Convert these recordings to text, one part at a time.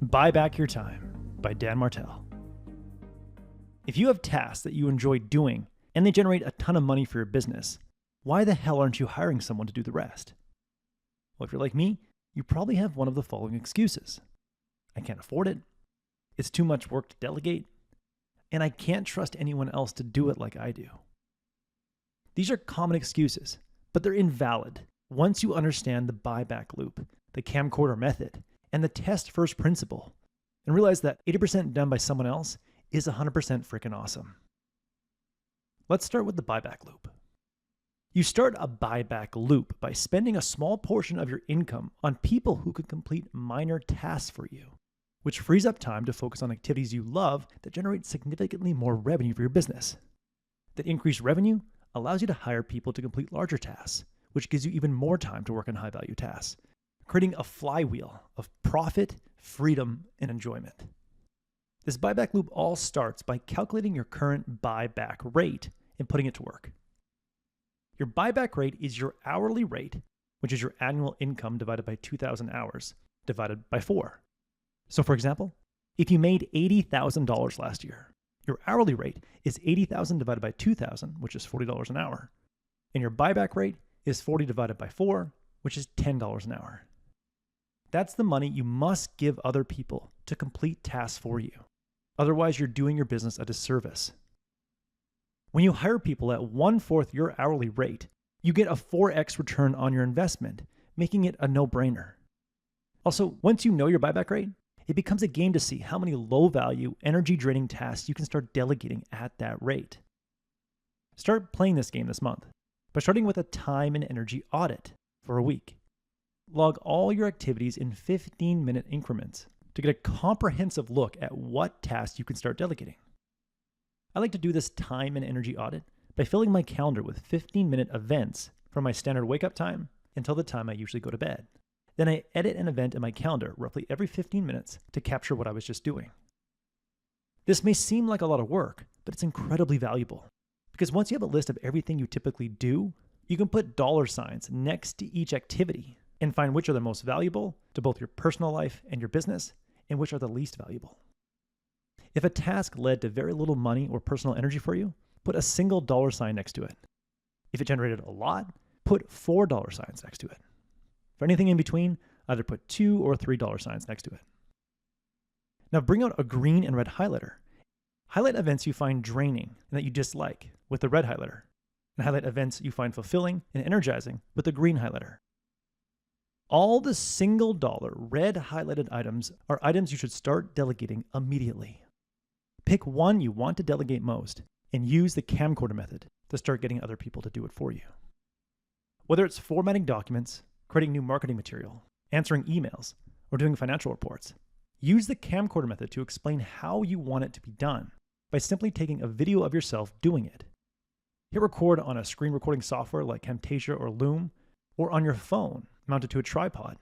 Buy Back Your Time by Dan Martell. If you have tasks that you enjoy doing and they generate a ton of money for your business, why the hell aren't you hiring someone to do the rest? Well, if you're like me, you probably have one of the following excuses. I can't afford it. It's too much work to delegate. And I can't trust anyone else to do it like I do. These are common excuses, but they're invalid once you understand the buyback loop, the camcorder method, and the test first principle, and realize that 80% done by someone else is 100% freaking awesome. Let's start with the buyback loop. You start a buyback loop by spending a small portion of your income on people who could complete minor tasks for you, which frees up time to focus on activities you love that generate significantly more revenue for your business. That increased revenue allows you to hire people to complete larger tasks, which gives you even more time to work on high-value tasks, creating a flywheel of profit, freedom, and enjoyment. This buyback loop all starts by calculating your current buyback rate and putting it to work. Your buyback rate is your hourly rate, which is your annual income divided by 2,000 hours, divided by 4. So for example, if you made $80,000 last year, your hourly rate is $80,000 divided by 2,000, which is $40 an hour. And your buyback rate is 40 divided by 4, which is $10 an hour. That's the money you must give other people to complete tasks for you. Otherwise, you're doing your business a disservice. When you hire people at 1/4 your hourly rate, you get a 4x return on your investment, making it a no-brainer. Also, once you know your buyback rate, it becomes a game to see how many low-value, energy-draining tasks you can start delegating at that rate. Start playing this game this month by starting with a time and energy audit for a week. Log all your activities in 15-minute increments to get a comprehensive look at what tasks you can start delegating. I like to do this time and energy audit by filling my calendar with 15-minute events from my standard wake-up time until the time I usually go to bed. Then I edit an event in my calendar roughly every 15 minutes to capture what I was just doing. This may seem like a lot of work, but it's incredibly valuable because once you have a list of everything you typically do, you can put $signs next to each activity and find which are the most valuable to both your personal life and your business, and which are the least valuable. If a task led to very little money or personal energy for you, put a single $sign next to it. If it generated a lot, put $4 signs next to it. For anything in between, either put $2 or $3 signs next to it. Now bring out a green and red highlighter. Highlight events you find draining and that you dislike with the red highlighter, and highlight events you find fulfilling and energizing with the green highlighter. All the single dollar red highlighted items are items you should start delegating immediately. Pick one you want to delegate most and use the camcorder method to start getting other people to do it for you. Whether it's formatting documents, creating new marketing material, answering emails, or doing financial reports, use the camcorder method to explain how you want it to be done by simply taking a video of yourself doing it. Hit record on a screen recording software like Camtasia or Loom, or on your phone mounted to a tripod,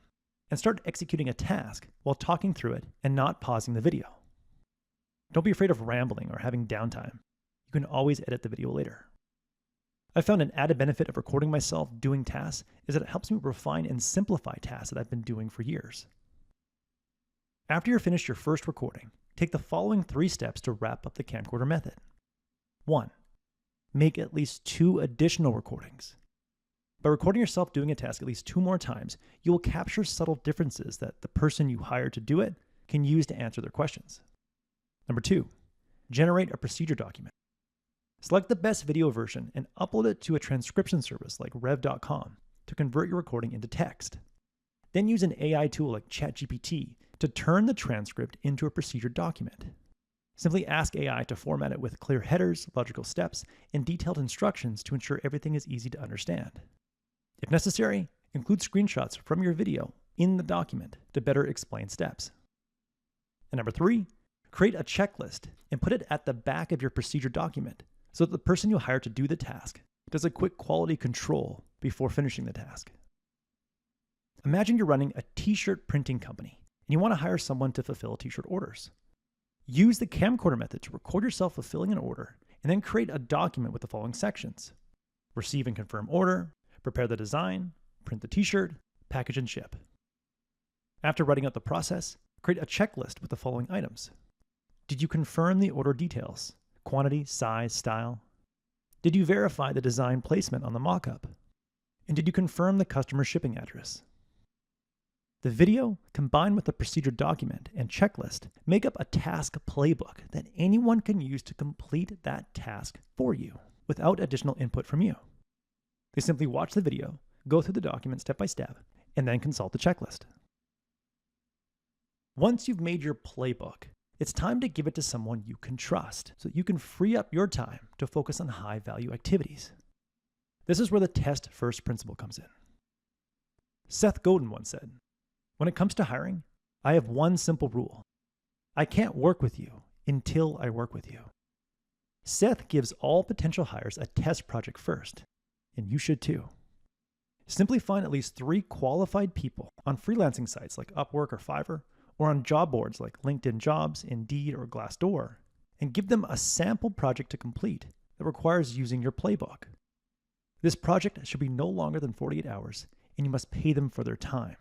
and start executing a task while talking through it and not pausing the video. Don't be afraid of rambling or having downtime. You can always edit the video later. I found an added benefit of recording myself doing tasks is that it helps me refine and simplify tasks that I've been doing for years. After you're finished your first recording, take the following 3 steps to wrap up the camcorder method. 1. Make at least 2 additional recordings. By recording yourself doing a task at least 2 more times, you will capture subtle differences that the person you hired to do it can use to answer their questions. Number 2, generate a procedure document. Select the best video version and upload it to a transcription service like rev.com to convert your recording into text. Then use an AI tool like ChatGPT to turn the transcript into a procedure document. Simply ask AI to format it with clear headers, logical steps, and detailed instructions to ensure everything is easy to understand. If necessary, include screenshots from your video in the document to better explain steps. And number 3, create a checklist and put it at the back of your procedure document so that the person you hire to do the task does a quick quality control before finishing the task. Imagine you're running a t-shirt printing company and you want to hire someone to fulfill t-shirt orders. Use the camcorder method to record yourself fulfilling an order and then create a document with the following sections: receive and confirm order, prepare the design, print the t-shirt, package and ship. After writing out the process, Create a checklist with the following items. Did you confirm the order details? Quantity, size, style? Did you verify the design placement on the mockup? And did you confirm the customer shipping address? The video, combined with the procedure document and checklist, make up a task playbook that anyone can use to complete that task for you without additional input from you. They simply watch the video, go through the document step by step, and then consult the checklist. Once you've made your playbook, it's time to give it to someone you can trust so that you can free up your time to focus on high-value activities. This is where the test first principle comes in. Seth Godin once said, "When it comes to hiring, I have one simple rule. I can't work with you until I work with you." Seth gives all potential hires a test project first, and you should too. Simply find at least 3 qualified people on freelancing sites like Upwork or Fiverr, or on job boards like LinkedIn Jobs, Indeed, or Glassdoor, and give them a sample project to complete that requires using your playbook. This project should be no longer than 48 hours, and you must pay them for their time.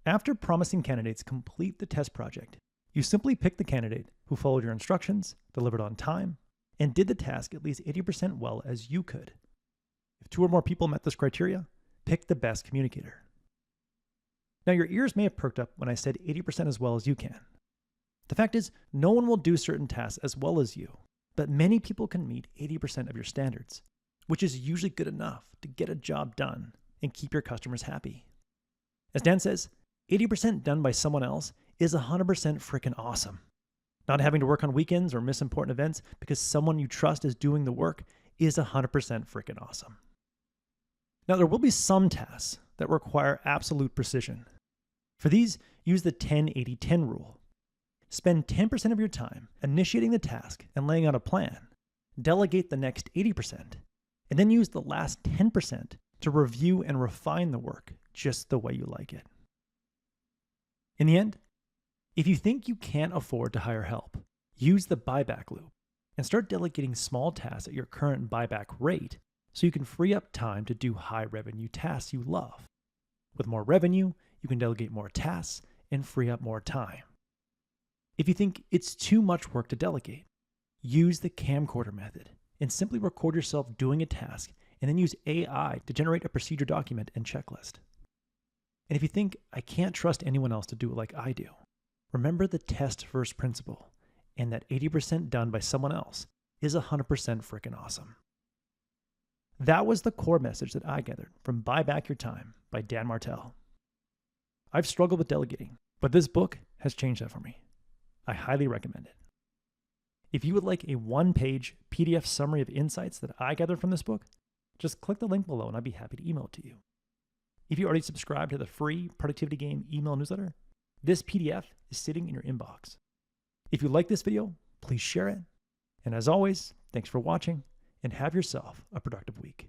After promising candidates complete the test project, you simply pick the candidate who followed your instructions, delivered on time, and did the task at least 80% well as you could. If 2 or more people met this criteria, pick the best communicator. Now, your ears may have perked up when I said 80% as well as you can. The fact is, no one will do certain tasks as well as you, but many people can meet 80% of your standards, which is usually good enough to get a job done and keep your customers happy. As Dan says, 80% done by someone else is 100% freaking awesome. Not having to work on weekends or miss important events because someone you trust is doing the work is 100% freaking awesome. Now, there will be some tasks that require absolute precision. For these, use the 10-80-10 rule. Spend 10% of your time initiating the task and laying out a plan. Delegate the next 80%, and then use the last 10% to review and refine the work just the way you like it. In the end, if you think you can't afford to hire help, use the buyback loop and start delegating small tasks at your current buyback rate so you can free up time to do high revenue tasks you love. With more revenue, you can delegate more tasks and free up more time. If you think it's too much work to delegate, use the camcorder method and simply record yourself doing a task and then use AI to generate a procedure document and checklist. And if you think, I can't trust anyone else to do it like I do, remember the test first principle and that 80% done by someone else is 100% freaking awesome. That was the core message that I gathered from Buy Back Your Time by Dan Martell. I've struggled with delegating, but this book has changed that for me. I highly recommend it. If you would like a 1-page PDF summary of insights that I gathered from this book, just click the link below and I'd be happy to email it to you. If you already subscribe to the free Productivity Game email newsletter, this PDF is sitting in your inbox. If you like this video, please share it. And as always, thanks for watching and have yourself a productive week.